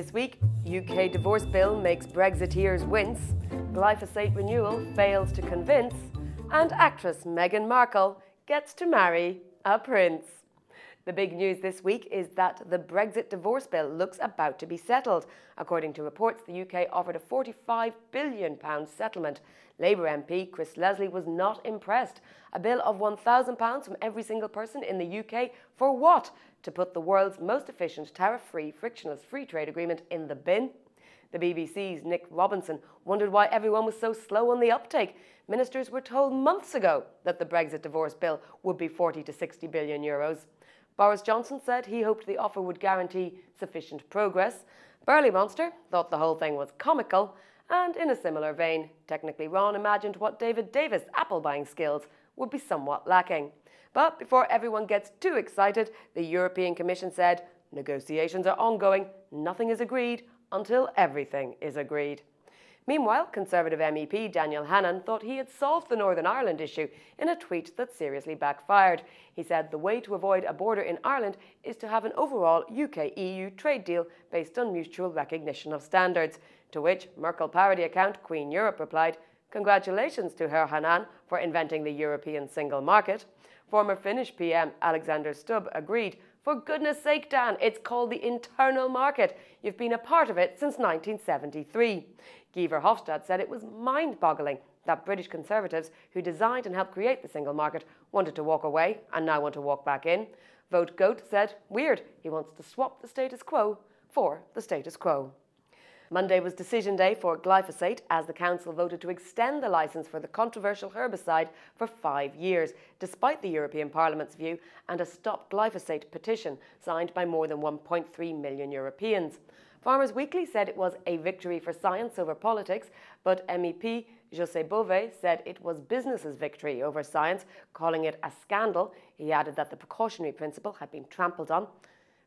This week, UK divorce bill makes Brexiteers wince, Glyphosate renewal fails to convince, and actress Meghan Markle gets to marry a prince. The big news this week is that the Brexit divorce bill looks about to be settled. According to reports, the UK offered a £45 billion settlement. Labour MP Chris Leslie was not impressed. A bill of £1,000 from every single person in the UK for what? To put the world's most efficient, tariff-free, frictionless free trade agreement in the bin? The BBC's Nick Robinson wondered why everyone was so slow on the uptake. Ministers were told months ago that the Brexit divorce bill would be 40 to 60 billion euros. Boris Johnson said he hoped the offer would guarantee sufficient progress. Berlaymonster thought the whole thing was comical. And in a similar vein, Techically Ron imagined what David Davis' apple-buying skills would be somewhat lacking. But before everyone gets too excited, the European Commission said, negotiations are ongoing, nothing is agreed until everything is agreed. Meanwhile, Conservative MEP Daniel Hannan thought he had solved the Northern Ireland issue in a tweet that seriously backfired. He said the way to avoid a border in Ireland is to have an overall UK-EU trade deal based on mutual recognition of standards, to which Merkel parody account Queen Europe replied, "Congratulations to Herr Hannan for inventing the European single market." Former Finnish PM Alexander Stubb agreed, "For goodness sake, Dan, it's called the internal market. You've been a part of it since 1973. Guy Verhofstadt said it was mind-boggling that British Conservatives, who designed and helped create the single market, wanted to walk away and now want to walk back in. Vote Goat said, weird, he wants to swap the status quo for the status quo. Monday was decision day for glyphosate as the council voted to extend the licence for the controversial herbicide for 5 years, despite the European Parliament's view and a Stop Glyphosate petition signed by more than 1.3 million Europeans. Farmers Weekly said it was a victory for science over politics, but MEP José Bové said it was business's victory over science, calling it a scandal. He added that the precautionary principle had been trampled on.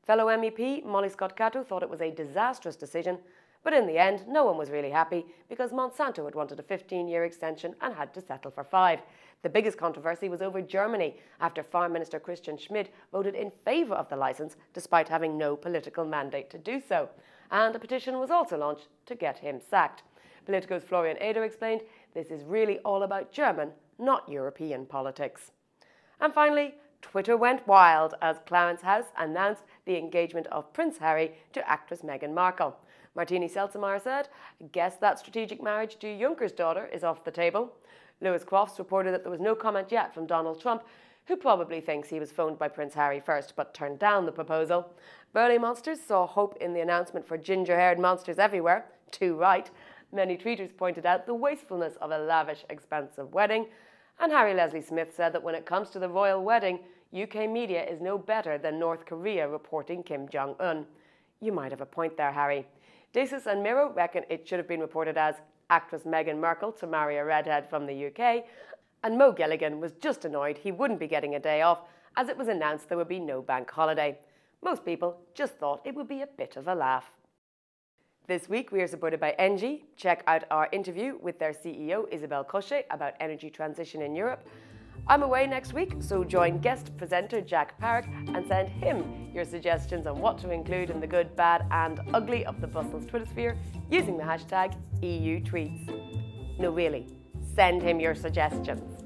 Fellow MEP Molly Scott-Cato thought it was a disastrous decision, but in the end, no one was really happy because Monsanto had wanted a 15-year extension and had to settle for 5. The biggest controversy was over Germany after Farm Minister Christian Schmidt voted in favour of the licence despite having no political mandate to do so. And a petition was also launched to get him sacked. Politico's Florian Eder explained, this is really all about German, not European politics. And finally, Twitter went wild as Clarence House announced the engagement of Prince Harry to actress Meghan Markle. Martini Seltzemeyer said, guess that strategic marriage to Juncker's daughter is off the table. Lewis Crofts reported that there was no comment yet from Donald Trump, who probably thinks he was phoned by Prince Harry first but turned down the proposal. Berlaymonster saw hope in the announcement for ginger-haired monsters everywhere, too right. Many tweeters pointed out the wastefulness of a lavish, expensive wedding. And Harry Leslie Smith said that when it comes to the royal wedding, UK media is no better than North Korea reporting Kim Jong-un. You might have a point there, Harry. Desus and Miro reckon it should have been reported as actress Meghan Markle to marry a redhead from the UK, and Mo Gilligan was just annoyed he wouldn't be getting a day off as it was announced there would be no bank holiday. Most people just thought it would be a bit of a laugh. This week we are supported by Engie. Check out our interview with their CEO Isabelle Cochet about energy transition in Europe. I'm away next week, so join guest presenter Jack Parrott and send him your suggestions on what to include in the good, bad and ugly of the Brussels Twitter sphere using the hashtag EUTweets. No, really, send him your suggestions.